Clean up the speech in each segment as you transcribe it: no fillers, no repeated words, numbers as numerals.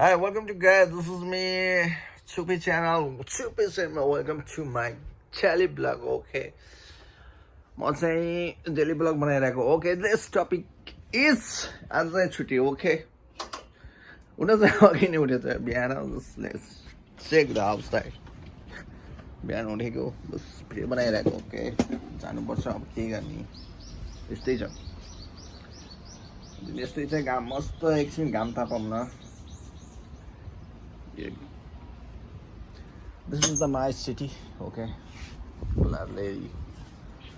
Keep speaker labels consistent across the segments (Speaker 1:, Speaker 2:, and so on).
Speaker 1: Hi, welcome to guys. This is me, Chupi channel. Chupi channel. Welcome to my daily vlog. Okay. म चाहिँ daily vlog बनाइरहेको. Okay, this topic is आज चाहिँ छुट्टी. Okay. उन चाहिँ अघि नै उठेछ बिहान. Let's check the outside. बिहान उठेको बस भिडियो बनाइरहेको. Okay. जानुपर्छ अब के गर्ने. यस्तै छ. यस्तै चाहिँ घाम मस्त एकछिन घाम तापौँ न. This is the nice city, okay. Lovely.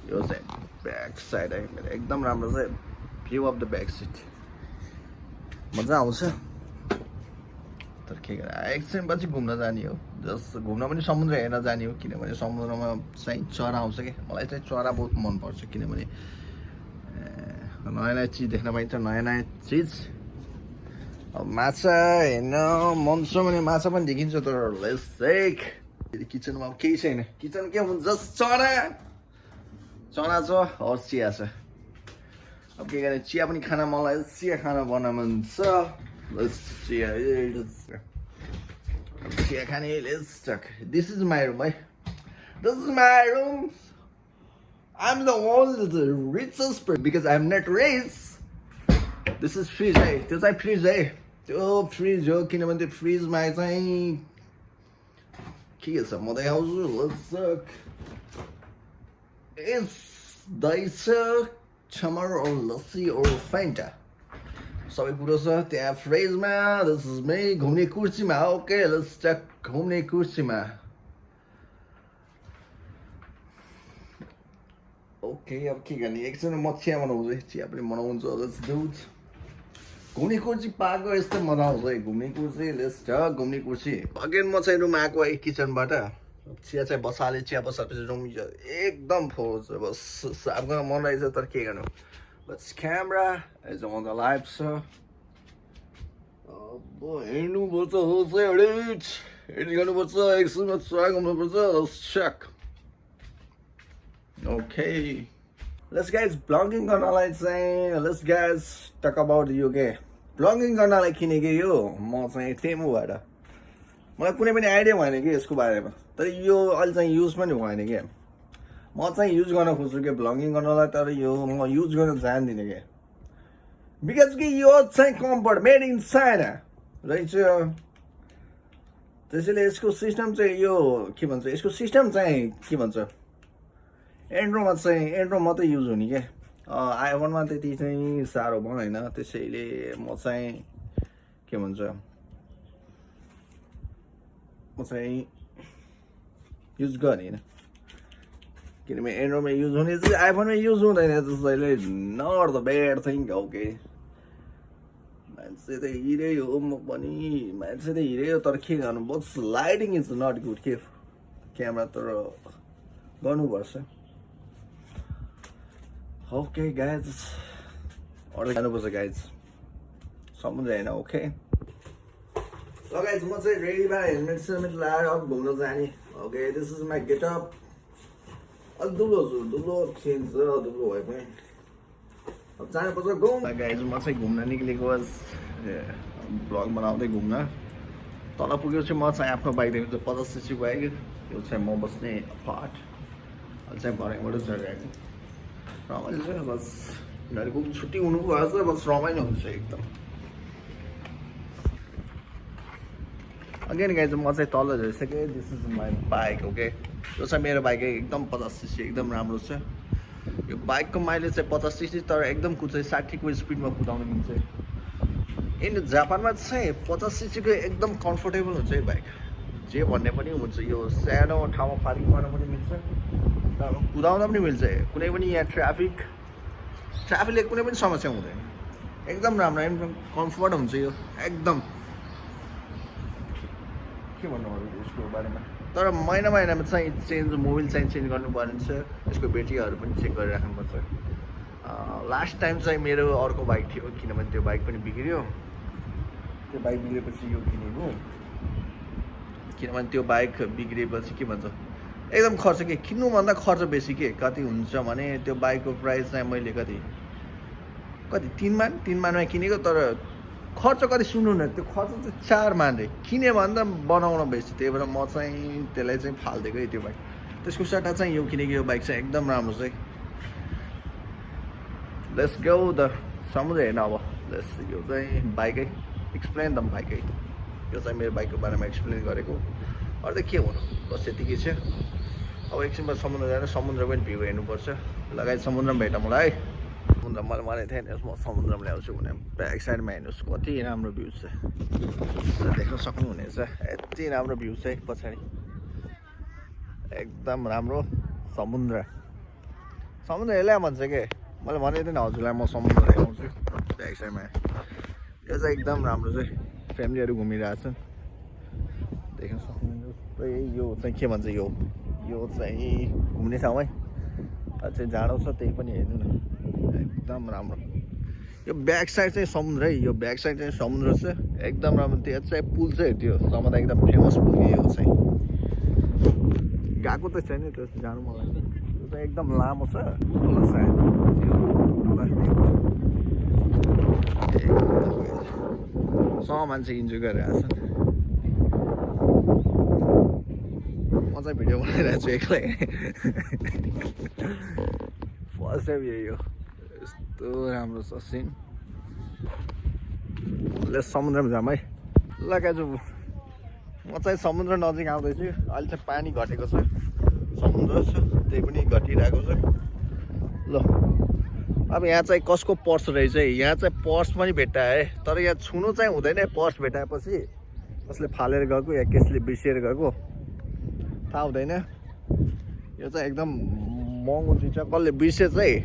Speaker 1: Yo say back side है मेरो एकदम राम्रो छ view of the back seat. मजा आउँछ. तर के गर्ने एकछिन पछि घुम्न जाने हो. जस्ट घुम्न पनि समुद्र हेर्न जाने हो किनभने समुद्रमा चाहिँ चरा आउँछ के. मलाई चाहिँ चरा बहुत मन पर्छ किनभने नयाँ नयाँ चीज देख्न पाइन्छ नयाँ नयाँ चीज. अब माछा हेर्न मन छ भने माछा पनि देखिन्छ तर लेट्स टेक किचनमा अब केही छैन. किचन के हुन्छ जस्ट चरा चरा छ और चिया छ. अब के गर्ने चिया पनि खान मलाई चिया खान बन्न मन छ. लेट्स चिया चिया खाने let's talk. This is my room है. This is my room. I'm the world's richest person because I'm not rich. This is fridge है. त्यो चाहिँ फ्रिज है. त्यो फ्रिज हो किनभने त्यो फ्रिजमा चाहिँ के छ म देखाउँछु. दही छ छमर और लस्सी और फान्टा सबै कुरो छ त्यहाँ फ्रिजमा. दिस इज मी घुम्ने कुर्सीमा. ओके लेट्स टक घुम्ने कुर्सीमा. ओके अब के गर्ने एकछिन म चिया बनाउँछु. चिया पनि बनाउँछु. Let's do it. घुम्ने कुर्सी पाएको यस्तो मजा आउँछ है. घुम्ने कुर्सी लेट्स टक घुम्ने कुर्सी. अगेन म चाहिँ रुम आएको है किचनबाट. चिया चाहिँ बसाले चिया बसाएपछि रुम एकदम फोहोर छ. बस साफ गर्न मन रहेछ तर के गर्नु. बस camera is on the live छ. अब हेर्नुपर्छ हो चाहिँ एडिट एडिट गर्नुपर्छ. एकछिनमा ट्राई गर्नुपर्छ. Let's check. Okay, let's guys vlogging गर्नलाई चाहिँ let's guys talk about यो के vlogging गर्नलाई किनेको यो म चाहिँ टेमुबाट. मलाई कुनै पनि आइडिया भएन कि यसको बारेमा. तर यो अहिले चाहिँ युज पनि भएन कि. म चाहिँ युज गर्न खोज्छु कि भ्लगिङ गर्नलाई तर यो म युज गर्न जान्दिनँ कि बिकज कि यो चाहिँ कम्फर्ट मेड इन चाइना रहेछ. त्यसैले यसको सिस्टम चाहिँ यो के भन्छ यसको सिस्टम चाहिँ के भन्छ एन्ड्रोमा चाहिँ एन्ड्रो मात्रै युज हुने क्या. आइफोनमा त्यति चाहिँ साह्रो भएन. त्यसैले म चाहिँ के भन्छ म चाहिँ युज गरेन किनभने एन्ड्रोमा युज हुने चाहिँ आइफोनमा युज हुँदैन. त्यसैले not the bad thing. Okay मान्छे त हिरै हो म पनि मान्छे त हिरै हो तर के गर्नु. बस लाइटिङ इज नट गुड के. क्यामेरा तर गर्नुपर्छ. ओके गाइज अर्डर जानुपर्छ गाइज समुद्र होइन. ओके ल गाइज म चाहिँ रेडी भएर हेलमेट सेलमेट लगाएर अब घुम्न जाने. Okay this is my getup. अलिक दुलो छु दुलो खिन्छ दुलो भए पनि अब जानुपर्छ घुम्न. गाइज म चाहिँ घुम्न निक्लेको भ्लग बनाउँदै घुम्न तल पुगेपछि म चाहिँ आफ्नो बाइक देख्छु 50cc बाइक. यो चाहिँ म बस्ने पार्ट अहिले चाहिँ भरेबाट चढिरहेको रमाइलो छ. बस उनीहरूको छुट्टी हुनु भएछ बस रमाइलो हुन्छ एकदम. अगेन गाइज म चाहिँ तल झरिसकेँ. This is my bike. Okay यो चाहिँ मेरो बाइक एकदम 50cc एकदम राम्रो छ. यो बाइकको माइलेज चाहिँ 50cc तर एकदम कुद्छ 60को स्पिडमा कुदाउनु मिल्छ. इन जापानमा चाहिँ 50cc को एकदम कम्फर्टेबल हुन्छ यो बाइक. जे भन्ने पनि हुन्छ. यो सानो ठाउँमा पार्किङ गर्न पनि मिल्छ कुदाउँदा पनि मिल्छ. कुनै पनि यहाँ ट्राफिकले कुनै पनि समस्या हुँदैन. एकदम राम्रो एकदम कम्फर्ट हुन्छ यो एकदम. के भन्नुपर्छ यसको बारेमा. तर महिना महिनामा चाहिँ चेन्ज मोबिल चाहिँ चेन्ज गर्नुपर्ने छ. यसको ब्याट्रीहरू पनि चेक गरिराख्नुपर्छ. लास्ट टाइम चाहिँ मेरो अर्को बाइक थियो किनभने त्यो बाइक पनि बिग्रियो. त्यो बाइक बिग्रेपछि यो किनेको किनभने त्यो बाइक बिग्रिएपछि के भन्छ एकदम खर्च के किन्नुभन्दा खर्च बेसी के. कति हुन्छ भने त्यो बाइकको प्राइस चाहिँ मैले कति 3 मानमा किनेको तर खर्च कति सुन्नु न त्यो खर्च चाहिँ 4 मान रे किने भन्दा बनाउन बेसी त्यही भएर म चाहिँ त्यसलाई चाहिँ फाल्दिएको त्यो बाइक त्यसको सट्टा चाहिँ यो किनेको यो बाइक चाहिँ एकदम राम्रो चाहिँ लेट्स गो द समुद्र हेर्न अब यो चाहिँ बाइकै एक्सप्लेन द बाइकै यो चाहिँ मेरो बाइकको बारेमा एक्सप्लेन गरेको अरू त के हुनु बस यतिकै छ अब एकछिनमा समुद्र जाएर समुद्रको पनि भ्यू हेर्नुपर्छ लगायत समुद्रमा भेट मलाई समुद्र मैले भनेको थिएँ नि म समुद्रमा ल्याउँछु भने ब्याक साइडमा हेर्नुहोस् कति राम्रो भ्यू छ देख्न सक्नुहुनेछ यति राम्रो भ्यू छ पछाडि एकदम राम्रो समुद्र हेर्ला भन्छ के मैले भनेको थिएँ नि हजुरलाई म समुद्र ल्याउँछु ब्याक साइडमा यो चाहिँ एकदम राम्रो चाहिँ फ्यामिलीहरू घुमिरहेछ देख्न सक्नुहुन्छ यो चाहिँ के भन्छ यो चाहिँ घुम्ने ठाउँ है अझै जाडो छ त्यही पनि हेर्नु न एकदम राम्रो यो ब्याक साइड चाहिँ समुद्र है यो ब्याक साइड चाहिँ समुद्र छ एकदम राम्रो त्यो चाहिँ पुल चाहिँ त्यो सबभन्दा एकदम फेमस पुल यो चाहिँ गएको त छैन त्यो जानु मलाई त्यो चाहिँ एकदम लामो छ सायद सब मान्छे इन्जोय गरिरहेको छ म चाहिँ भिडियो बनाइरहेको छु एक्लै फर्स्ट टाइम यही हो यस्तो राम्रो छ सिन ल समुद्रमा जाऊँ है ल गाजु म चाहिँ समुद्र नजिक आउँदैछु अहिले चाहिँ पानी घटेको छ समुद्र छ त्यही पनि घटिरहेको छ ल अब यहाँ चाहिँ कसको पर्स रहेछ यहाँ चाहिँ पर्स पनि भेट्टाए तर यहाँ छुनु चाहिँ हुँदैन पर्स भेटाएपछि कसले फालेर गएको या कसले बिर्सिएर गएको थाहा हुँदैन यो चाहिँ एकदम महँगो चिज छ कसले बिर्से चाहिँ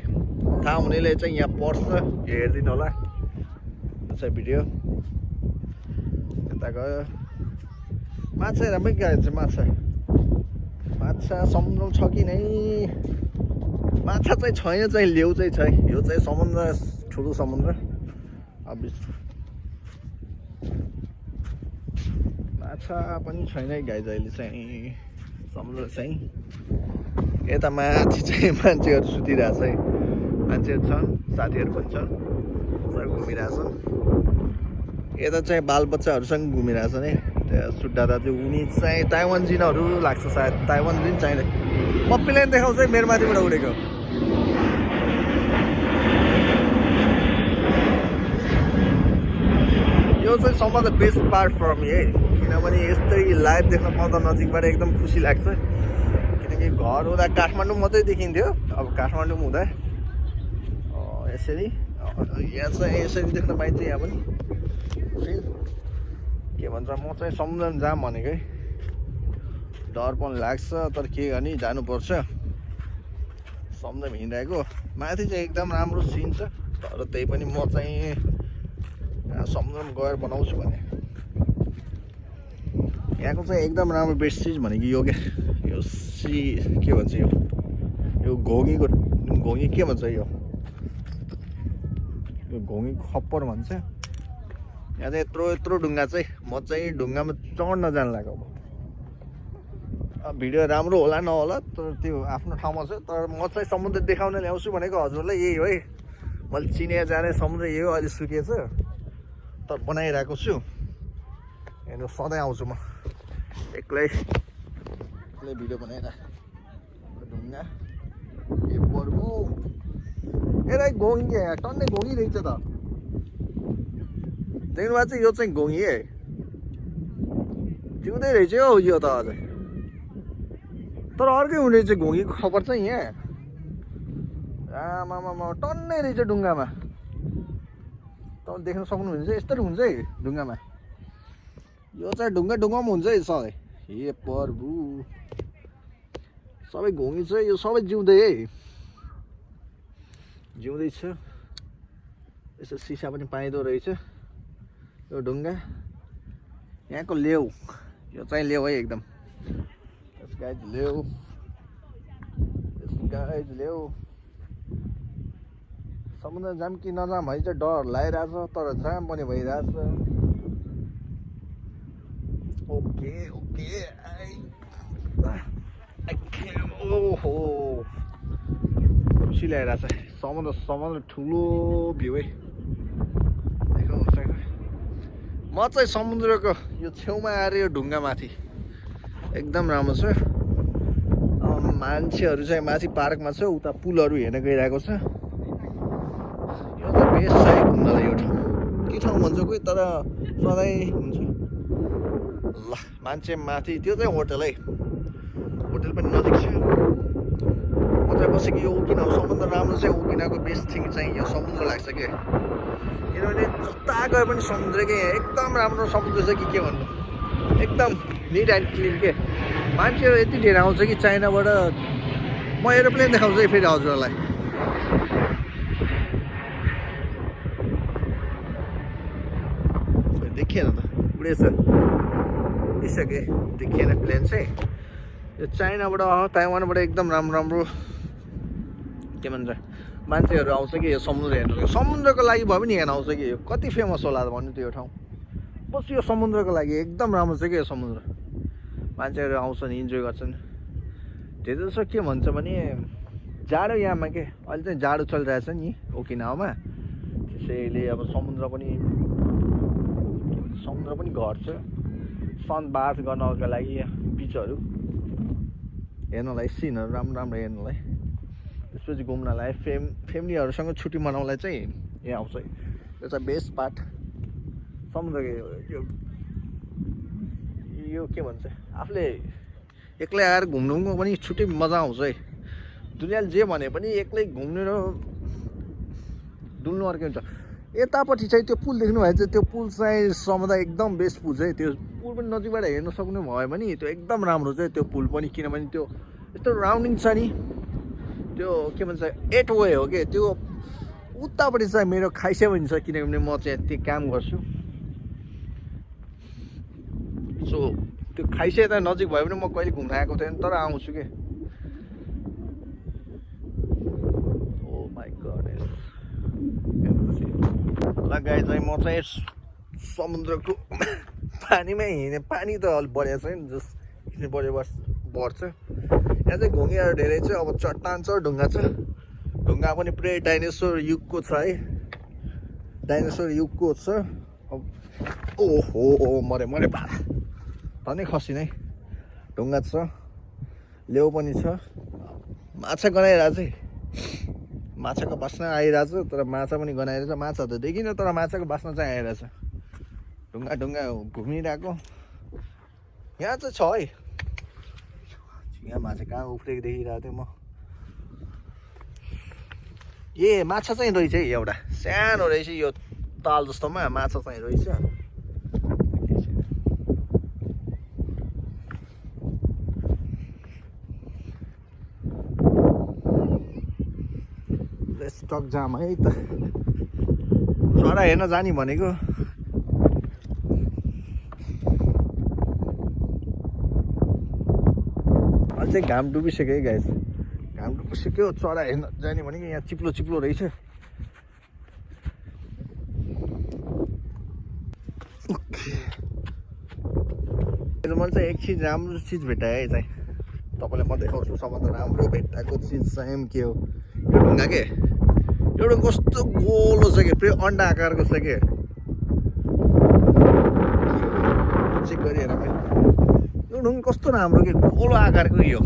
Speaker 1: थाहा हुनेले चाहिँ यहाँ पर्स छ हेरिदिनु होला अच्छा भिडियो यता गयो माछा राम्रै गएको छ माछा समुद्रमा छ कि नै माछा चाहिँ छैन चाहिँ लेउ चाहिँ छ यो चाहिँ समुद्र ठुलो समुद्र अब माछा पनि छैन है गाइज अहिले चाहिँ समुद्र चाहिँ यता माथि चाहिँ मान्छेहरू सुतिरहेछ है मान्छेहरू छन् साथीहरू पनि छन् सबै घुमिरहेछन् यता चाहिँ बालबच्चाहरूसँग घुमिरहेछन् है त्यहाँ सुट्टा दाजु उनी चाहिँ ताइवान जिनहरू लाग्छ सायद ताइवान जिन चाहिँदै म प्लेन देखाउँछु है मेरो माथिबाट उडेको यो चाहिँ some of the best part for me है किनभने यस्तै लाइभ देख्न पाउँदा नजिकबाट एकदम खुसी लाग्छ किनकि घर हुँदा काठमाडौँ मात्रै देखिन्थ्यो अब काठमाडौँ हुँदा यसरी यहाँ चाहिँ यसरी देख्न पाइन्छ यहाँ पनि के भन्छ म चाहिँ समुद्रमा जाम भनेको है डर पनि लाग्छ तर के गर्ने जानुपर्छ समुद्रमा हिँडिरहेको माथि चाहिँ एकदम राम्रो सिन छ तर त्यही पनि म चाहिँ समुद्रमा गएर बनाउँछु भने यहाँको चाहिँ एकदम राम्रो बेस्ट चिज भनेको यो क्या यो के भन्छ यो घोगी के भन्छ यो घोगी खप्पर भन्छ यहाँ चाहिँ यत्रो ढुङ्गा चाहिँ म चाहिँ ढुङ्गामा चढ्न जान लाग्यो अब भिडियो राम्रो होला नहोला तर त्यो आफ्नो ठाउँमा छ तर म चाहिँ समुद्र देखाउन ल्याउँछु भनेको हजुरलाई यही हो है मैले चिने जाने समुद्र यही हो अहिले सुकेछ तर बनाइरहेको छु हेर्नु सधैँ आउँछु म एक्लै भिडियो बनाइरहेको ढुङ्गा ए बर्बु ए घोगी क्या टन्नै घोगी रहेछ त देख्नुभएको चाहिँ यो चाहिँ घोगी है जिउँदै रहेछ हौ यो त अझै तर अर्कै हुने चाहिँ घोगी खबर चाहिँ यहाँ आमामा टन्नै रहेछ ढुङ्गामा तपाईँ देख्न सक्नुहुन्छ यस्तरी हुन्छ है ढुङ्गामा यो चाहिँ ढुङ्गामा हुन्छ है सधैँ हे प्रभु सबै घोगी छ यो सबै जिउँदै है जिउँदैछ यसो सिसा पनि पाइँदो रहेछ यो ढुङ्गा यहाँको लेउ यो चाहिँ लेउ है एकदम लेउ समुद्र जाम कि नजाम है चाहिँ डर लागिरहेछ तर जाम पनि भइरहेछ ओके ओहो खुसी ल्याइरहेछ समुद्र ठुलो भ्यू है देख्नुहुन्छ म चाहिँ समुद्रको यो छेउमा आएर यो ढुङ्गामाथि एकदम राम्रो छ। मान्छेहरू चाहिँ माथि पार्कमा छ, उता पुलहरू हेर्न गइरहेको छ। यो चाहिँ बेस्ट छ है घुम्नलाई यो ठाउँ। के ठाउँ भन्छ कोही, तर सधैँ हुन्छ। ल मान्छे माथि, त्यो चाहिँ होटल है, होटल पनि नजिक छ। म चाहिँ बसेको यो ओकिनावा समुद्र राम्रो चाहिँ ओकिनावाको बेस्ट थिङ चाहिँ यो समुद्र लाग्छ क्या। किनभने जता गए पनि समुद्र के एकदम राम्रो समुद्र छ कि के भन्नु, एकदम निट एन्ड क्लिन के। मान्छेहरू यति ढेर आउँछ कि चाइनाबाट। म एरोप्लेन देखाउँछु है फेरि हजुरहरूलाई। देखिएन त, उडेछ दिइसके, देखिएन प्लेन चाहिँ। यो चाइनाबाट ताइवानबाट एकदम राम्रो राम्रो के भन्छ मान्छेहरू आउँछ कि यो समुद्र हेर्नु। समुद्रको लागि भए पनि हेर्न आउँछ कि यो। कति फेमस होला भन्नु त यो ठाउँ। बस यो समुद्रको लागि एकदम राम्रो छ कि यो समुद्र। मान्छेहरू आउँछन्, इन्जोय गर्छन्। धेरै जसो के भन्छ भने जाडो यहाँमा के अहिले चाहिँ जाडो चलिरहेछ नि ओकिनावामा, त्यसैले अब समुद्र पनि घट्छ। सनबाथ गर्नको लागि बिचहरू हेर्नलाई, सिनहरू राम्रो राम्रो हेर्नलाई, त्यसपछि घुम्नलाई, फ्यामिलीहरूसँग छुट्टी मनाउनलाई चाहिँ यहाँ आउँछ। यो चाहिँ बेस्ट पार्ट समुद्रको। यो के भन्छ, आफूले एक्लै आएर घुम्नुको पनि छुट्टै मजा आउँछ है। दुनियाँले जे भने पनि एक्लै घुम्नु र डुल्नु अर्कै हुन्छ। यतापट्टि चाहिँ त्यो पुल देख्नु भयो चाहिँ, त्यो पुल चाहिँ समुद्र एकदम बेस्ट पुल चाहिँ। त्यो पुल पनि नजिकबाट हेर्न सक्नु भयो भने त्यो एकदम राम्रो चाहिँ त्यो पुल पनि। किनभने त्यो यस्तो राउन्डिङ छ नि, त्यो के भन्छ 8 वे हो कि। त्यो उतापट्टि चाहिँ मेरो खाइसे पनि छ, किनभने म चाहिँ त्यो काम गर्छु। सो त्यो खाइसे त नजिक भयो भने म कहिले घुम्न आएको थिएन, तर आउँछु कि। ओ माई गॉड। ल गाइस चाहिँ म चाहिँ समुद्रको पानीमै हिँडेँ। पानी त अलिक बढेको छैन, जस्ट बढ्छ। यहाँ चाहिँ घुङ्गाहरू धेरै छ। अब चट्टान छ, ढुङ्गा छ। ढुङ्गा पनि पुरै डाइनोसर युगको छ है, डाइनोसर युगको छ। अब ओहो मरे धनै खसिन है। ढुङ्गा छ, लेउ पनि छ। माछा गनाइरहेछ है, माछाको बास्ना आइरहेछ। तर माछा पनि गनाइरहेछ। माछा त देखिनँ, तर माछाको बास्ना चाहिँ आइरहेछ। ढुङ्गा घुमिरहेको यहाँ चाहिँ छ है। यहाँ माछा कहाँ उफ्रेको देखिरहेको थिएँ म। ए माछा चाहिँ रहेछ है, एउटा सानो रहेछ यो ताल जस्तोमा माछा चाहिँ रहेछ। स्टक जाम है त। चरा हेर्न जाने भनेको अहिले चाहिँ घाम डुबिसक्यो है गाइस, घाम डुबिसक्यो। चरा हेर्न जाने भनेको यहाँ चिप्लो चिप्लो रहेछ। मैले चाहिँ एक चिज राम्रो चिज भेटाएँ है चाहिँ, तपाईँलाई म देखाउँछु। सबभन्दा राम्रो भेटाएको चिज चाहिँ के हो, यो ढुङ्गा के एउटा कस्तो गोलो छ कि, पुरै अन्डा आकारको छ कि। चेक गरिहेर मैले, यो ढुङ्गा कस्तो राम्रो कि, गोलो आकारको। यो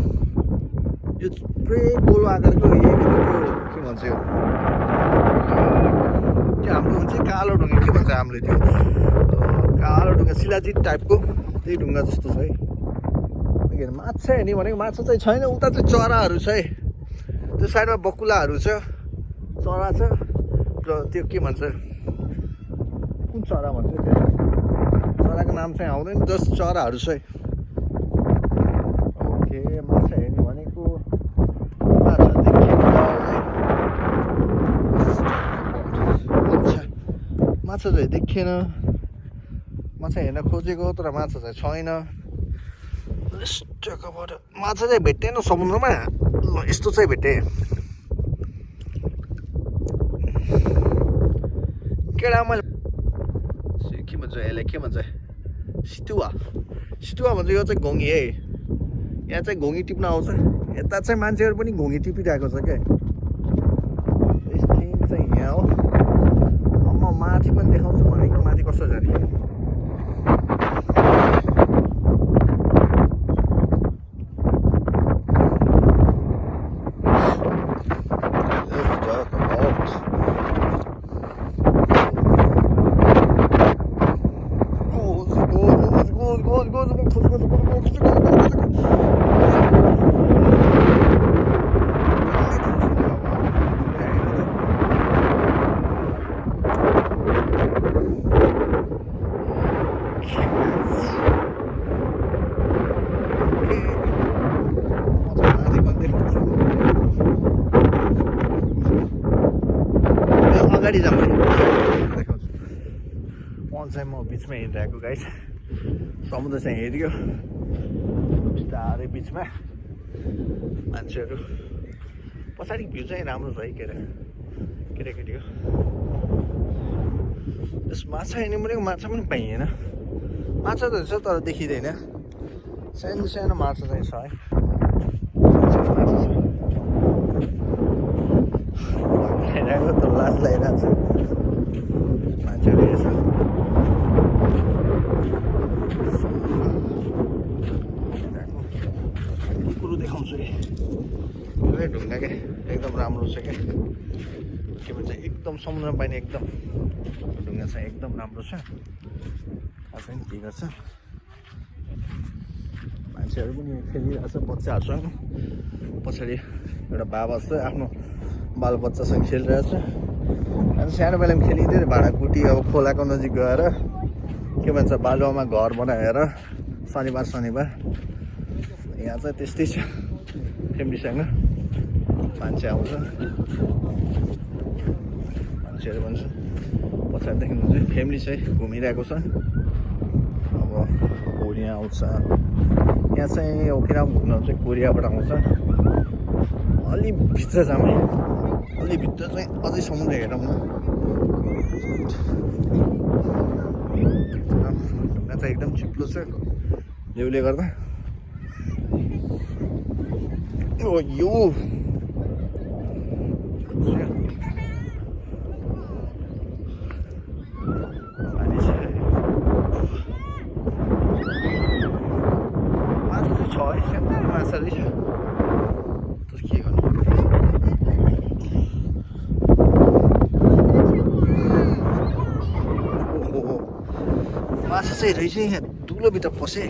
Speaker 1: पुरै गोलो आकारको। के भन्छ यो, त्यो हाम्रो हुन्छ कालो ढुङ्गा, के भन्छ हामीले त्यो कालो ढुङ्गा, शिलाजित टाइपको त्यही ढुङ्गा जस्तो छ है। माछा हेर्ने भनेको माछा चाहिँ छैन। उता चाहिँ चराहरू छ है, त्यो साइडमा बकुलाहरू छ, चरा छ। र त्यो के भन्छ, कुन चरा भन्छ त्यो चराको नाम चाहिँ आउँदैन, जस्ट चराहरू छ है। ओके माछा हेर्ने भनेको माछा देखिएन। अच्छा माछा चाहिँ देखिएन। माछा हेर्न खोजेको तर माछा चाहिँ छैन। माछा चाहिँ भेटेन समुद्रमा। ल यस्तो चाहिँ भेटेँ। केडा मैले के भन्छ यसलाई, के भन्छ सितुवा भन्छ। यो चाहिँ घोङ्गी है। यहाँ चाहिँ घोङ्गी टिप्न आउँछ। यता चाहिँ मान्छेहरू पनि घोङ्गी टिपिरहेको छ क्या। चाहिँ यहाँ हो। अब म माथि पनि देखाउँछु भनेको, माथि कस्तो जाने। अगाडि जाउँ चाहिँ म बिचमा हिँडिरहेको गाइस समुद्र चाहिँ हेऱ्यो बिस्तारै बिचमा मान्छेहरू पछाडि भ्यू चाहिँ राम्रो छ है केटाकेटी हो यस माछा हिँड्नु भनेको माछा पनि पाइएन माछा त छ तर देखिँदैन सानो सानो माछा चाहिँ छ है लगाइरहेको त लास लगाइरहेको छ मान्छेहरू यसो के कुरो देखाउँछु है ढुङ्गा क्या एकदम राम्रो छ क्या के भन्छ एकदम समुद्रमा पाइने एकदम ढुङ्गा चाहिँ एकदम राम्रो छ थाहा छैन के गर्छ मान्छेहरू पनि खेलिरहेको छ बच्चाहरूसँग पछाडि एउटा बाबा छ आफ्नो बालबच्चासँग खेलिरहेछ अनि सानो बेलामा खेलिँदै भाँडाकुटी अब खोलाको नजिक गएर के भन्छ बालुवामा घर बनाएर शनिबार यहाँ चाहिँ त्यस्तै छ फ्यामिलीसँग मान्छे आउँछ मान्छेहरू भन्छ पछाडिदेखि चाहिँ फ्यामिली चाहिँ घुमिरहेको छ अब कोरिया आउँछ यहाँ चाहिँ ओकिनावा घुम्न चाहिँ कोरियाबाट आउँछ अलि भित्र जाउँ है अलि भित्र चाहिँ अझै समुद्र हेरौँ न ढुङ्गा चाहिँ एकदम चिप्लो छ लेउले गर्दा यो माछा चाहिँ छ है सानो माछा चाहिँ छ के गर्नु माछा चाहिँ रहेछ यहाँ दुलोभित्र पसे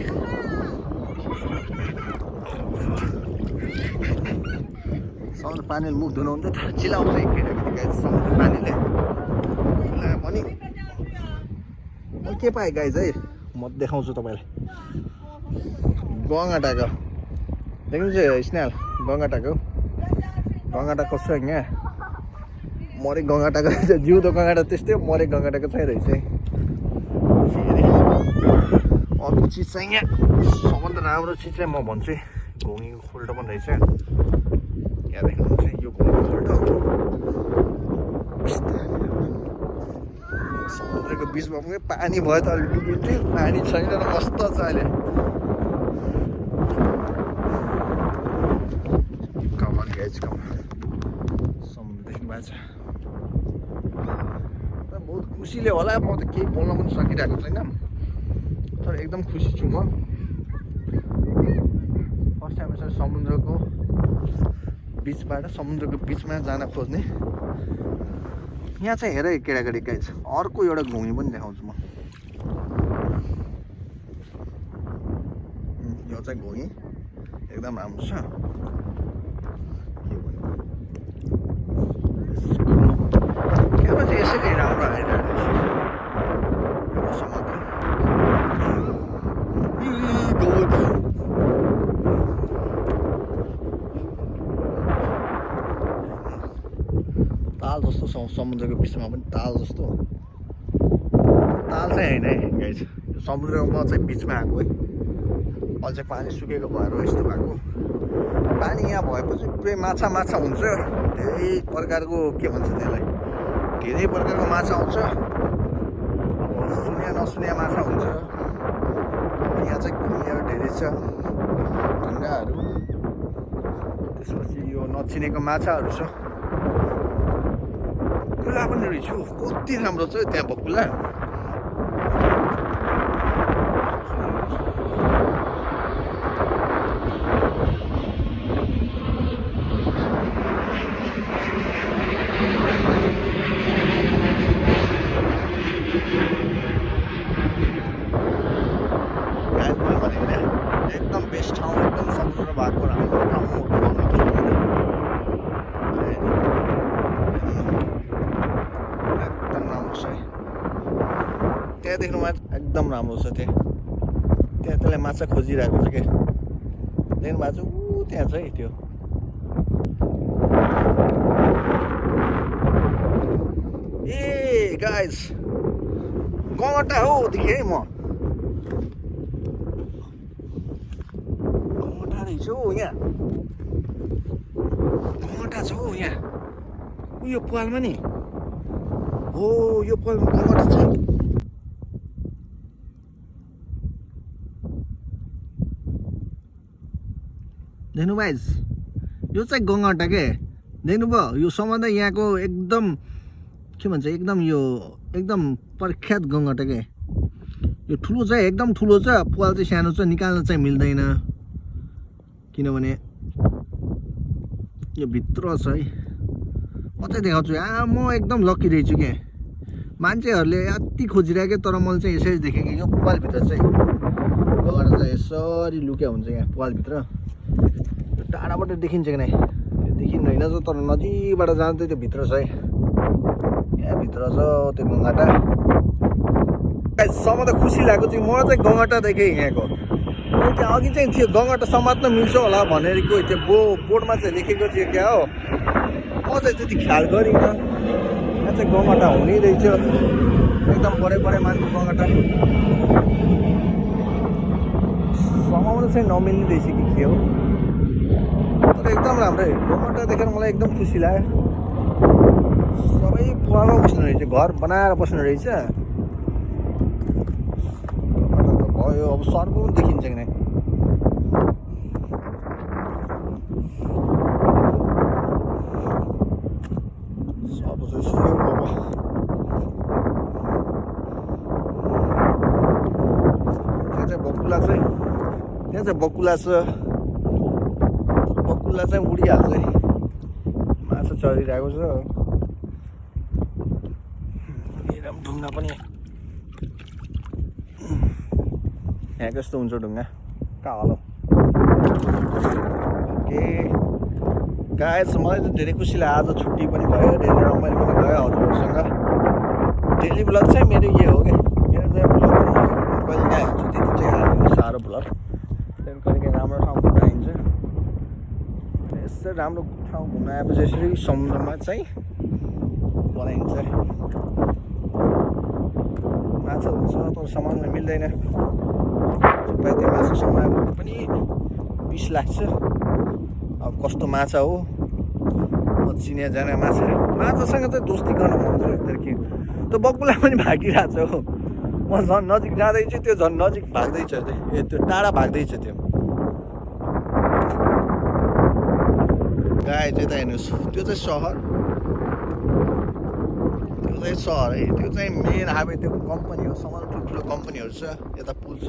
Speaker 1: समुद्र पानीले मुख धुनु हुन्छ चिलाउँछ केटाकेटी समुद्र पानीले पनि के पाएँ गाइज है म देखाउँछु तपाईँलाई गङ्गाटाको देख्नुहुन्छ स्नेल गङ्गाटाको छ यहाँ मरे गङ्गाटाको जिउँदो गङ्गाटा त्यस्तै मरे गङ्गाटाको चाहिँ रहेछ अर्को चिज चाहिँ यहाँ सबभन्दा राम्रो चिज चाहिँ म भन्छु घुमीको खोल्टो पनि रहेछ यहाँ देख्नुहुन्छ यो घुमीको खोल्टो समुद्रको बिचमा पनि पानी भयो त अलिक डुबिन्थ्यो पानी छैन र मस्त छ अहिले कमान गाइज कमान समुद्रदेखि बाछा बहुत खुसीले होला म त केही बोल्न पनि सकिरहेको छैन तर एकदम खुसी छु म फर्स्ट टाइम यसरी समुद्रको बिचबाट समुद्रको बिचमा जान खोज्ने यहाँ चाहिँ हेर केटाकेटी गाइज अर्को एउटा घुमी पनि देखाउँछु म यो चाहिँ घुमी एकदम राम्रो छ क्यामेरा चाहिँ यसरी राम्रो आइरहेको छ समुद्र ताल जस्तो छ समुद्रको बिचमा पनि ताल जस्तो ताल चाहिँ होइन है गाइज समुद्रमा चाहिँ बिचमा आएको है अहिले चाहिँ पानी सुकेको भएर यस्तो भएको पानी यहाँ भएपछि पुरै माछा हुन्छ धेरै प्रकारको के भन्छ त्यसलाई धेरै प्रकारको माछा आउँछ सुनिया नसुनिया माछा हुन्छ यहाँ चाहिँ घुमियाहरू धेरै छ ढुङ्गाहरू त्यसपछि यो नचिनेको माछाहरू छ कुला पनि रहेछु कति राम्रो छ त्यहाँ बकुला राम्रो भएको राम्रो ठाउँ एकदम राम्रो छ है। त्यहाँ देख्नुमा एकदम राम्रो छ। त्यहाँ त्यसलाई माछा खोजिरहेको छ क्या, देख्नु भएको छ ऊ त्यहाँ छ है त्यो। ए गाइस गङ्गटा हो देखेँ है म, गङ्गटा रहेछ हौ यहाँ, गङ्गटा छ हौ यहाँ यो पालमा नि हो, यो पालमा गङ्गटा छ। देख्नु भाइस यो चाहिँ गङ्गटा के, देख्नुभयो यो समुद्र यहाँको एकदम के भन्छ एकदम यो एकदम प्रख्यात गङ्गटा के। यो ठुलो चाहिँ एकदम ठुलो छ, पाल चाहिँ सानो छ, निकाल्न चाहिँ मिल्दैन किनभने यो भित्र छ है। म चाहिँ देखाउँछु म एकदम लक्की रहेछु क्या, मान्छेहरूले यति खोजिरहेको तर मैले चाहिँ यसरी देखेँ कि यो पालभित्र चाहिँ गङ्गटा चाहिँ यसरी लुक्या हुन्छ यहाँ पालभित्र। टाढाबाट देखिन्छ कि नै देखिँदैन तर नजिकबाट जाँदा त्यो भित्र छ है, यहाँ भित्र छ त्यो गङ्गटा। सम्म त खुसी लागेको थियो मलाई चाहिँ गङ्गटा देखेँ यहाँको। त्यहाँ अघि चाहिँ थियो गङ्गटा समात्न मिल्छ होला भनेर कोही त्यो बोर्डमा चाहिँ लेखेको थियो क्या हो, म चाहिँ त्यति ख्याल गरिनँ। यहाँ चाहिँ गङ्गटा हुनै रहेछ, एकदम बडे मान्छे गङ्गटा समाउन चाहिँ नमिल्ने रहेछ कि के हो, तर एकदम राम्रै गङ्गटा देखेर मलाई एकदम खुसी लाग्यो। सबै पालमा बस्नु रहेछ, घर बनाएर बस्नु रहेछ। गङ्गटा त भयो, अब सर्प पनि देखिन्छ कि नै। अब त्यहाँ चाहिँ बकुला छ, त्यहाँ चाहिँ बकुला छ, बकुला चाहिँ उडिहाल्छ है, माछा चरिरहेको छ। ढुङ्गा पनि यहाँ कस्तो हुन्छ ढुङ्गा कहाँ होला। ओके गाइस मलाई चाहिँ धेरै खुसी लाग्यो, आज छुट्टी पनि भयो, धेरै रमाइलो पनि गयो हजुरहरूसँग। डेली ब्लग चाहिँ मेरो यो हो क्या, मेरो चाहिँ ब्लग चाहिँ कहिले काहीँ हुन्छ त्यति चाहिँ हाल्नु साह्रो ब्लग, त्यहाँदेखि कहिले काहीँ राम्रो ठाउँ घुम्न आइन्छ। यसरी राम्रो ठाउँ घुम्न आएपछि यसरी समुद्रमा चाहिँ बनाइन्छ। माछा हुन्छ तर समाउन मिल्दैन, सबै त्यो माछा समाएको पनि 20 लाग्छ। अब कस्तो माछा हो चिनिया जाने माछासँग चाहिँ दोस्ती गर्न मन छ तर के त्यो बकुला पनि भागिरहेछ हो। म झन् नजिक जाँदैछु त्यो झन् नजिक भाग्दैछ, त्यो टाढा भाग्दैछ। त्यो गाई चाहिँ त हेर्नुहोस् त्यो चाहिँ सहर, त्यो चाहिँ सहर है, त्यो चाहिँ मेन हाइवे, त्यो कम्पनी हो, समाज ठुल्ठुलो कम्पनीहरू छ, यता पुल छ,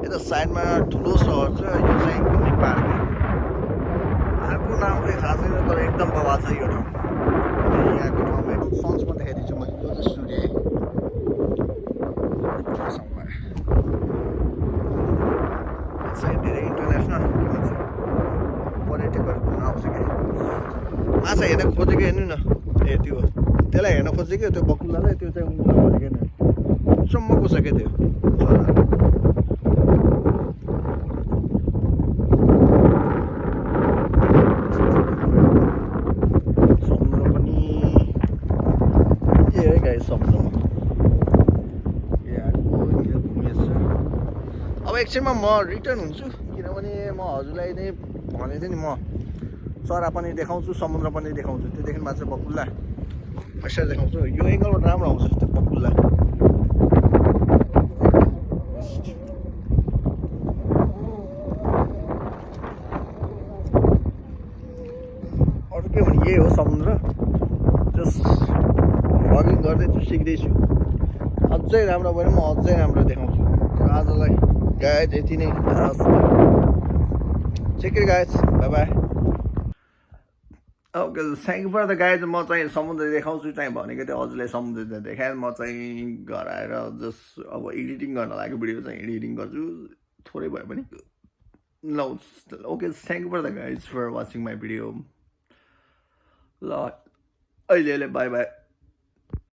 Speaker 1: यता साइडमा ठुलो सहर छ। यो चाहिँ कुनै पार्क, पार्कको नाम चाहिँ थाहा छैन तर एकदम बवाल छ यो ठाउँ। यहाँको ठाउँमा एकदम सन्चमा देखाइदिन्छु म। यो चाहिँ सूर्य धेरै इन्टरनेसनल के भन्छ पर्यटकहरू घुम्न आउँछ क्या। माछा हेर्न खोजेको हेर्नु न, ए त्यो त्यसलाई हेर्न खोजेको त्यो बकुलालाई, त्यो चाहिँ उनीहरू खोजेको हेर्नु चम्मको छ क्या त्यो समुद्र पनि ए गाई समुद्रमा घुमिएछ। अब एकछिनमा म रिटर्न हुन्छु किनभने म हजुरलाई नै भनेको थिएँ नि म चरा पनि देखाउँछु, समुद्र पनि देखाउँछु। त्यो देख्नु भएको छ बकुल्ला, यसरी देखाउँछु। यो एङ्गलबाट राम्रो आउँछ त्यो बकुल्ला। अरू के भने यही हो समुद्र, जस्ट भ्लगिङ गर्दैछु, सिक्दैछु। अझै राम्रो भयो भने म अझै राम्रो देखाउँछु। आजलाई गाइज यति नै, take care guys, bye bye. Okay thank you for the guys. म चाहिँ समुद्र देखाउँछु चाहिँ भनेको थिएँ, हजुरलाई समुद्र देखाएँ। म चाहिँ घर आएर जस्ट अब एडिटिङ गर्न लागि भिडियो चाहिँ एडिटिङ गर्छु, थोरै भयो पनि। No, okay, thank you for the guys for watching my video. ल अहिले bye bye.